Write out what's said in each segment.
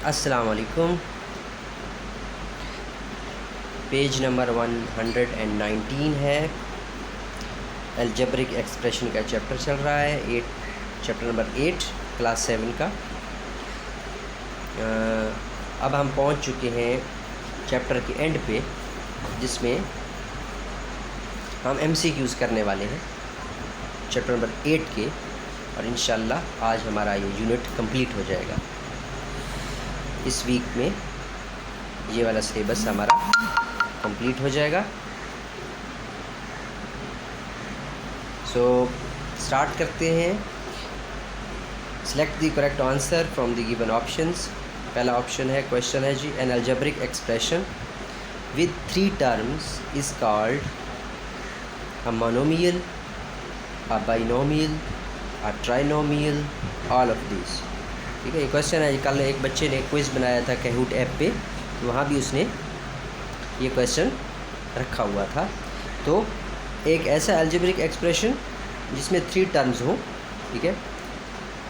अस्सलाम वालेकुम। Page number 119 है। अलजेब्रिक एक्सप्रेशन का चैप्टर चल रहा है, चैप्टर नंबर 8 क्लास 7 का। अब हम पहुंच चुके हैं चैप्टर के एंड पे, जिसमें हम MCQs करने वाले हैं चैप्टर नंबर 8 के, और इंशाल्लाह आज हमारा ये यूनिट कंप्लीट हो जाएगा। इस वीक में ये वाला सिलेबस हमारा कंप्लीट हो जाएगा। सो स्टार्ट करते हैं। Select the correct answer from the given options. पहला ऑप्शन है, क्वेश्चन है जी, an algebraic expression with 3 terms is called a monomial, a binomial, a trinomial, all of this. ठीक है, ये क्वेश्चन है। कल एक बच्चे ने क्विज़ बनाया था कहूट ऐप पे, तो वहाँ भी उसने ये क्वेश्चन रखा हुआ था। तो एक ऐसा अलजेब्रिक एक्सप्रेशन जिसमें 3 टर्म्स हो, ठीक है,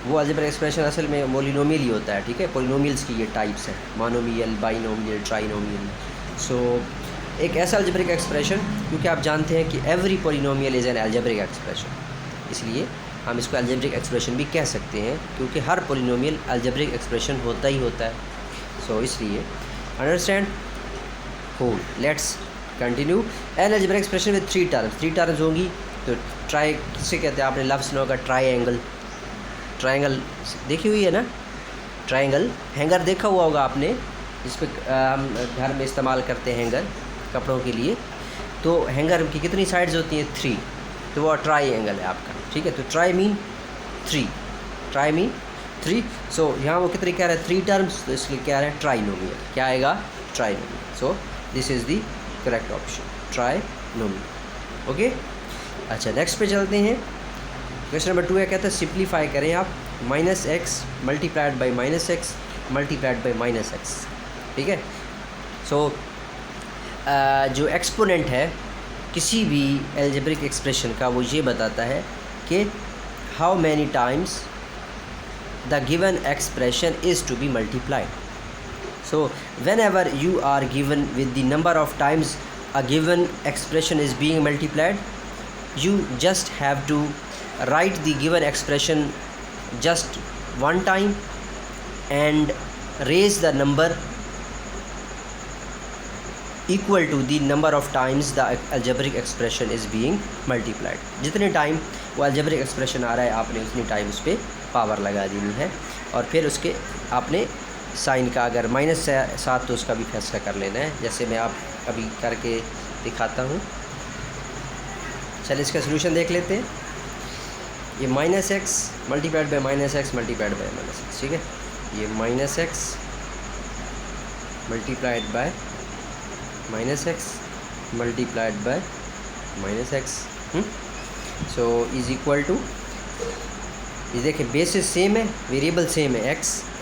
वो अलजेब्रिक एक्सप्रेशन असल में पॉलिनोमियल ही होता है। ठीक है, पॉलिनोमियल्स की ये टाइप्स हैं, मोनोमियल, बाइनोमियल, ट्राइनोमियल। सो एक ऐसा अलजेब्रिक एक्सप्रेशन, क्योंकि आप जानते हैं कि every polynomial is an algebraic expression, इसलिए हम इसको अलजेब्रिक एक्सप्रेशन भी कह सकते हैं, क्योंकि हर पॉलिनोमियल अलजेब्रिक एक्सप्रेशन होता ही होता है। सो इसलिए understand whole. Let's continue. An algebraic expression with 3 terms. 3 terms होंगी तो ट्राई किसे कहते हैं? आपने लफ्ज़ सुना होगा ट्राइंगल। ट्राइंगल देखी हुई है ना? ट्राइंगल हैंगर देखा हुआ होगा आपने, जिस पे हम घर में इस्तेमाल करते हैं हैंगर कपड़ों के लिए। तो हैंगर की कितनी साइड्स होती हैं? 3। तो वो ट्राइंगल है आपका। ठीक है, तो ट्राई मीन 3, ट्राई मीन 3। सो यहाँ वो कितनी कह रहे हैं? 3 टर्म्स, तो इसलिए क्या है? ट्राइनोमियल। क्या आएगा? Trinomial. So this is the correct option, trinomial. Okay, अच्छा नेक्स्ट पे चलते हैं। क्वेश्चन नंबर 2 है, कहता है सिंप्लीफाई करें आप -x multiplied by -x multiplied by -x। ठीक है, सो जो एक्सपोनेंट है किसी भी अलजेब्रिक एक्सप्रेशन का, वो ये बताता है कि how many times the given expression is to be multiplied. So whenever you are given with the number of times a given expression is being multiplied, you just have to write the given expression just one time and raise the number equal to the number of times the algebraic expression is being multiplied। जितने time वो algebraic expression आ रहा है, आपने उतनी time उस पर power लगा देनी है, और फिर उसके आपने साइन का अगर -7 तो उसका भी फैसला कर लेना है, जैसे मैं आप अभी करके दिखाता हूँ। चलिए इसका सलूशन देख लेते हैं। ये -x multiplied by -x multiplied by -x। ठीक है, ये -x multiplied by -x multiplied by -x। So is equal to, ये देखें बेसिस सेम है, वेरिएबल सेम है,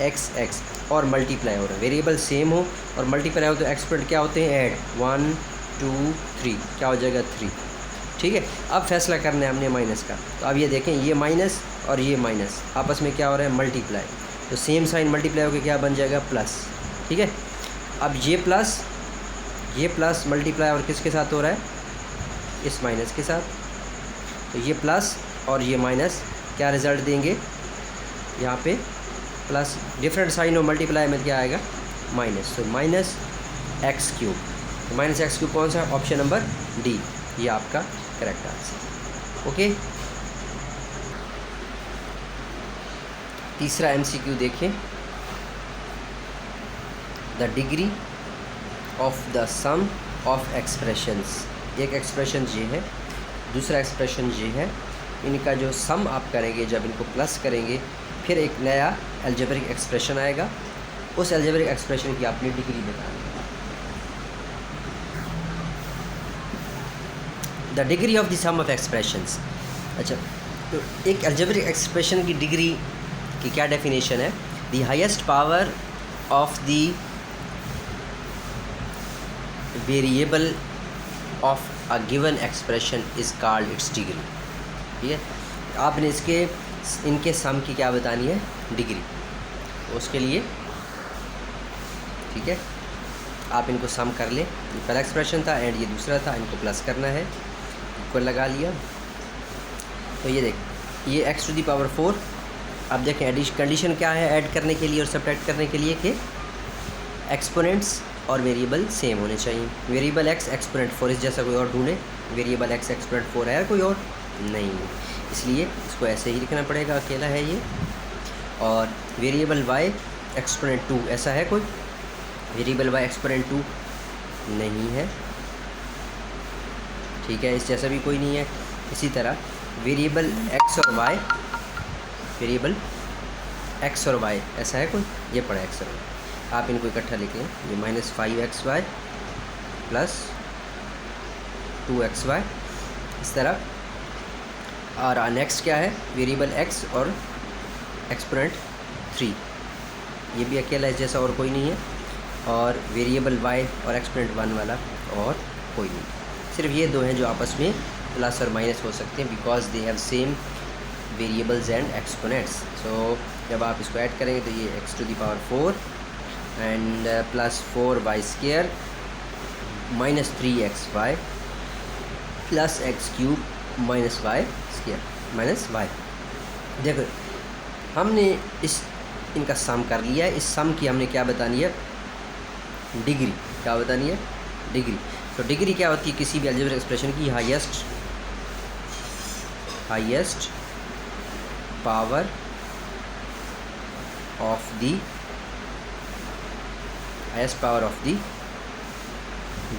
x और मल्टीप्लाई हो रहा है। वेरिएबल सेम हो और मल्टीप्लाई हो तो एक्सपोनेंट क्या होते हैं? ऐड 1 2 3, क्या हो जाएगा? 3। ठीक है, अब फैसला करना है हमने माइनस का। तो अब ये देखें, ये माइनस और ये माइनस आपस में क्या हो रहा है? मल्टीप्लाई। तो सेम साइन मल्टीप्लाई होकर क्या बन जाएगा? प्लस। ठीक है, अब ये प्लस मल्टीप्लाई और किसके साथ हो रहा है? इस माइनस के साथ। तो ये प्लस और ये माइनस क्या रिज़ल्ट देंगे? यहाँ पे प्लस, डिफरेंट साइन और मल्टीप्लाई में क्या आएगा? माइनस। तो -x³। तो -x³ कौन सा? ऑप्शन नंबर डी, ये आपका करेक्ट आंसर। ओके, तीसरा MCQ देखें। The degree of the sum of expressions. एक एक्सप्रेशन ये है, दूसरा एक्सप्रेशन ये है। इनका जो सम आप करेंगे, जब इनको प्लस करेंगे, फिर एक नया अलजेब्रिक एक्सप्रेशन आएगा। उस अलजेब्रिक एक्सप्रेशन की आपने डिग्री बतानी है। The degree of the sum of expressions. अच्छा, तो एक अलजेब्रिक एक्सप्रेशन की डिग्री की क्या डेफिनेशन है? The highest power of the variable of a given expression is called its degree. ठीक है, आपने इनके सम की क्या बतानी है? डिग्री। उसके लिए ठीक है, आप इनको सम कर लें। ये पहला एक्सप्रेशन था एंड ये दूसरा था, इनको प्लस करना है, इक्वल लगा लिया। तो ये देख, ये x टू दी पावर 4। अब देखें एडिशन कंडीशन क्या है ऐड करने के लिए और सब्ट्रैक्ट करने के लिए कि एक्सपोनेंट्स और वेरिएबल सेम होने चाहिए। वेरिएबल x एक्सपोनेंट 4 इस जैसा कोई और ढूंढे, वेरिएबल x एक्सपोनेंट 4 है कोई और नहीं, इसलिए इसको ऐसे ही लिखना पड़ेगा, अकेला है ये। और वेरिएबल y एक्सपोनेंट 2 ऐसा है कोई, वेरिएबल y एक्सपोनेंट 2 नहीं है, ठीक है, इस जैसा भी कोई नहीं है। इसी तरह वेरिएबल x और y, वेरिएबल x और y ऐसा है कोई, ये पड़ा x और y, आप इनको इकट्ठा लिखें, ये -5xy प्लस 2xy इस तरह। और नेक्स्ट क्या है, वेरिएबल x और एक्सपोनेंट 3, ये भी अकेला है जैसा और कोई नहीं है। और वेरिएबल y और एक्सपोनेंट 1 वाला और कोई नहीं, सिर्फ ये दो हैं जो आपस में प्लस और माइनस हो सकते हैं, because they have same variables and exponents. So जब आप इसको ऐड करेंगे तो ये x to the power 4 and plus 4y² minus 3xy plus x³ minus y² minus y। देखो हमने इनका सम कर लिया है, इस सम की हमने क्या बतानी है, डिग्री। क्या बतानी है, डिग्री। तो डिग्री क्या होती है किसी भी अलजेब्रिक एक्सप्रेशन की, highest power of the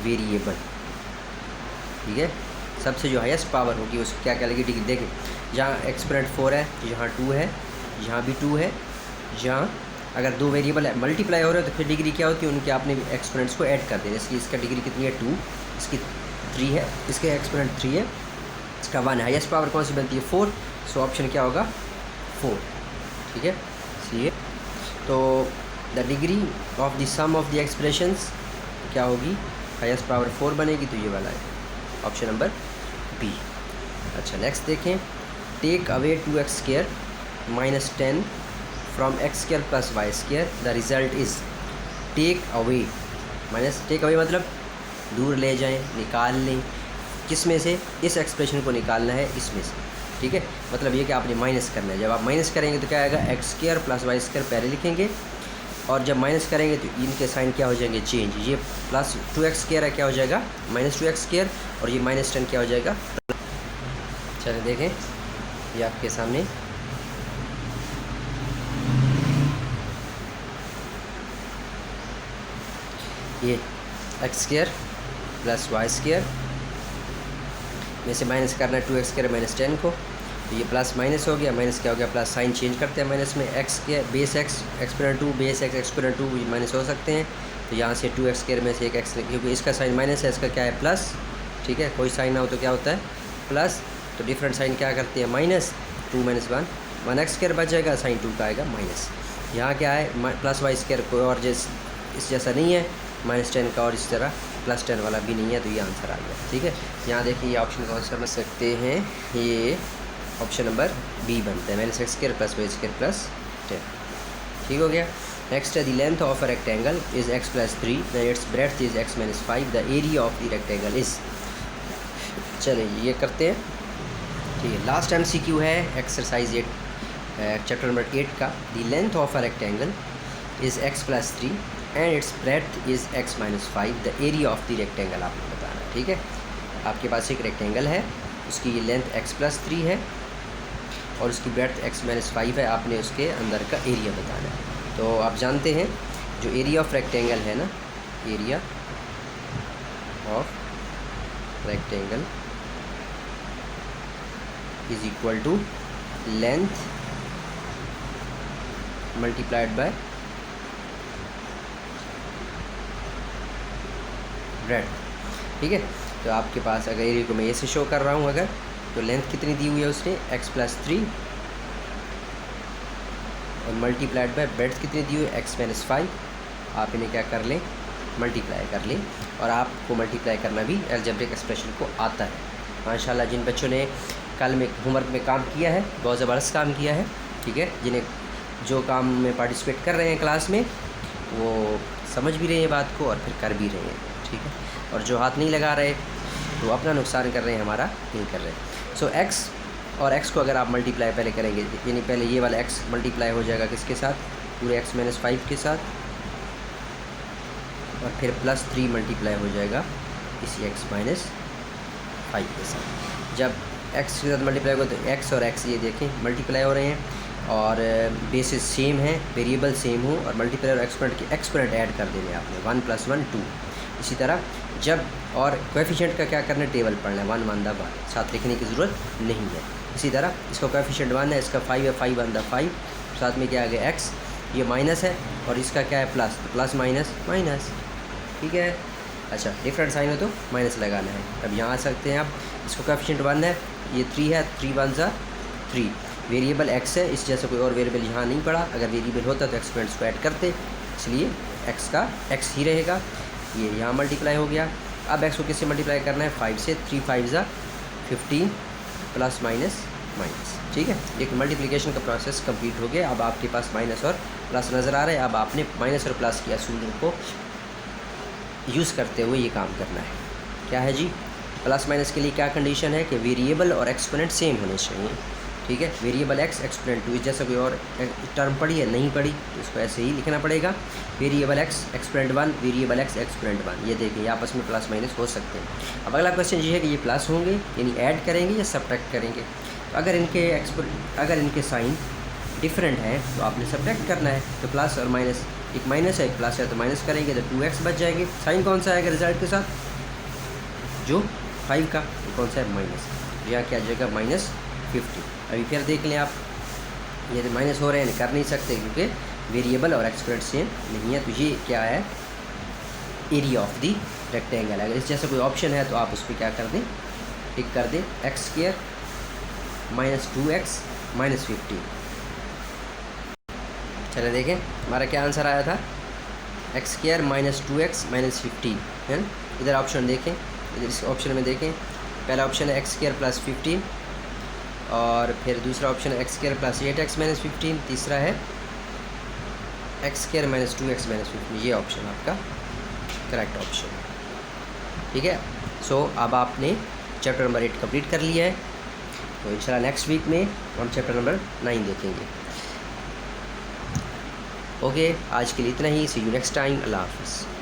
variable, ठीक है, सबसे जो हाईएस्ट पावर होगी उसको क्या लगेगी, डिग्री। देखें जहाँ एक्सपोनेंट 4 है, यहाँ 2 है, यहाँ भी 2 है, जहाँ अगर दो वेरिएबल मल्टीप्लाई हो रहे हो तो फिर डिग्री क्या होती है, उनके आपने एक्सपोनेंट्स को ऐड कर देना। इसलिए इसका डिग्री कितनी है, 2, इसकी 3 है, इसके एक्सपोनेंट 3 है, इसका 1 है। हाईएस्ट पावर कौन सी बनती है, 4। सो ऑप्शन क्या होगा, 4, ठीक है। इसलिए तो the degree of the sum of the expressions क्या होगी, हाईएस्ट पावर 4 बनेगी, तो ये वाला है ऑप्शन नंबर बी। अच्छा नेक्स्ट देखें, take away 2x² minus 10 from x² plus y², the result is. Take away minus, take away मतलब दूर ले जाएं, निकाल लें, किस में से, इस एक्सप्रेशन को निकालना है इसमें से, ठीक है। मतलब ये कि आपने माइनस करना है। जब आप माइनस करेंगे तो क्या आएगा, x² प्लस y² पहले लिखेंगे, और जब माइनस करेंगे तो इनके साइन क्या हो जाएंगे, चेंज। ये प्लस 2x² है, क्या हो जाएगा -2x², और ये -10 क्या हो जाएगा। चलिए देखें, ये आपके सामने ये x² प्लस y² में से माइनस करना है 2x² -10 को, तो ये प्लस माइनस हो गया, माइनस क्या हो गया, प्लस साइन चेंज करते हैं माइनस में, x के base x exponent 2 base x exponent 2 minus हो सकते हैं। तो यहाँ से 2x² में से एक x, क्योंकि इसका साइन माइनस है, इसका क्या है प्लस, ठीक है, कोई साइन ना हो तो क्या होता है प्लस, तो डिफरेंट साइन क्या करते हैं माइनस, 2 - 1 1x² बच जाएगा, साइन 2 का आएगा माइनस। यहाँ क्या है प्लस y² कोई और इस जैसा नहीं है, -10 का, और इस तरह +10 वाला भी नहीं है, तो ये आंसर आ गया, ठीक है। यहाँ देखिए ये ऑप्शन कौन समझ सकते हैं, ये ऑप्शन नंबर बी बनता है, -x² प्लस y² प्लस 10, ठीक हो गया। नेक्स्ट है, the length of a rectangle is x + 3 then its breadth is x - 5, the area of the rectangle is. चलिए ये करते हैं, ठीक है। लास्ट MCQ है एक्सरसाइज 8 चैप्टर नंबर 8 का। The length of a rectangle is x + 3 and its breadth is x - 5, the area of the rectangle आपको बताना है, ठीक है। आपके पास एक रेक्टेंगल है, उसकी ये लेंथ x + 3 है और उसकी ब्रेड्थ x - 5 है, आपने उसके अंदर का एरिया बताना है। तो आप जानते हैं जो एरिया ऑफ रेक्टेंगल है ना, area of rectangle is equal to length multiplied by breadth, ठीक है। तो आपके पास अगर एरिया को मैं ऐसे शो कर रहा हूँ, अगर तो लेंथ कितनी दी हुई है उसने x + 3 और मल्टीप्लाइड बाय ब्रेड्थ कितनी दी हुई है x - 5। आप इन्हें क्या कर लें, मल्टीप्लाई कर लें, और आपको मल्टीप्लाई करना भी अलजेब्रिक एक्सप्रेशन को आता है माशाल्लाह। जिन बच्चों ने कल में होमवर्क में काम किया है, बहुत ज़बरदस्त काम किया है, ठीक है। जिन्हें जो काम में पार्टिसिपेट कर रहे हैं क्लास में, वो समझ भी रहे हैं बात को और फिर कर भी रहे हैं, ठीक है। और जो हाथ नहीं लगा रहे तो अपना नुकसान कर रहे हैं, हमारा नहीं कर रहे। सो एक्स और एक्स को अगर आप मल्टीप्लाई पहले करेंगे, यानी पहले ये वाला एक्स मल्टीप्लाई हो जाएगा किसके साथ, पूरे एक्स माइनस 5 के साथ, और फिर प्लस 3 मल्टीप्लाई हो जाएगा इसी एक्स माइनस 5 के साथ। जब एक्स के साथ मल्टीप्लाई होगा तो एक्स और एक्स ये देखें मल्टीप्लाई हो रहे हैं और बेसिस सेम है, वेरिएबल सेम हो, और मल्टीप्लाई और एक्सपोनेंट ऐड कर देने आपने, 1 + 1 2। इसी तरह जब और कोएफिशिएंट का क्या करना है, टेबल पढ़ना है, 1 1 द 1, साथ लिखने की ज़रूरत नहीं है। इसी तरह इसका कोएफिशिएंट 1 है, इसका 5 है, 5 1 द 5, साथ में क्या आ गया एक्स, ये माइनस है और इसका क्या है प्लस, तो प्लस माइनस माइनस, ठीक है। अच्छा, डिफरेंट साइन हो तो माइनस लगाना है। अब यहाँ आ सकते हैं आप, इसका कोएफिशिएंट 1 है, ये 3 है, 3 1 ज़ा 3, वेरिएबल एक्स है, इस जैसे कोई और वेरिएबल यहाँ नहीं पड़ा, अगर वेरिएबल होता तो एक्सपोनेंट्स को ऐड करते, इसलिए एक्स का एक्स ही रहेगा। ये यहाँ मल्टीप्लाई हो गया। अब एक्स को किससे मल्टीप्लाई करना है, 5 से, 3 5 ज़ा 15 प्लस माइनस माइनस, ठीक है। एक मल्टीप्लिकेशन का प्रोसेस कंप्लीट हो गया। अब आपके पास माइनस और प्लस नज़र आ रहा है। अब आपने माइनस और प्लस के असूल को यूज़ करते हुए ये काम करना है। क्या है जी, प्लस माइनस के लिए क्या कंडीशन है कि वेरिएबल और एक्सपोनेंट सेम होने चाहिए, ठीक है। वेरिएबल एक्स एक्सपोनेंट 2, जैसा कोई और टर्म पड़ी है नहीं पड़ी तो इसको ऐसे ही लिखना पड़ेगा, variable x exponent 1, variable x exponent 1। ये देखिए आपस में प्लस माइनस हो सकते हैं। अब अगला क्वेश्चन ये है कि ये प्लस होंगे यानी ऐड करेंगे या सब्ट्रैक्ट करेंगे। तो अगर इनके साइन डिफरेंट है तो आपने सब्ट्रैक्ट करना है। तो प्लस और माइनस, एक माइनस है एक प्लस है, तो माइनस करेंगे तो 2x बच जाएंगे। साइन कौन सा आएगा रिजल्ट के साथ, जो 5 का, तो कौन सा है माइनस, यहाँ क्या आ जाएगा -50। अभी फिर देख लें आप, ये तो माइनस हो रहे हैं, कर नहीं सकते क्योंकि वेरिएबल और एक्सपोनेंट सेम नहीं है। तो ये क्या है, एरिया ऑफ दी रेक्टेंगल। अगर इस जैसा कोई ऑप्शन है तो आप उस पर क्या कर दें, टिक कर दें, x² -2x -15। चले देखें हमारा क्या आंसर आया था, x² -2x -15 है ना। इधर ऑप्शन देखें, इधर इस ऑप्शन में देखें, पहला ऑप्शन है x² + 15, और फिर दूसरा ऑप्शन है x² + 8x -15, तीसरा है x² -2x -15। ये ऑप्शन आपका करेक्ट ऑप्शन है, ठीक है। सो अब आपने चैप्टर नंबर 8 कंप्लीट कर लिया है। तो इंशाल्लाह नेक्स्ट वीक में हम चैप्टर नंबर 9 देखेंगे। ओके, आज के लिए इतना ही। सी यू नेक्स्ट टाइम। अल्लाह हाफ़िज़।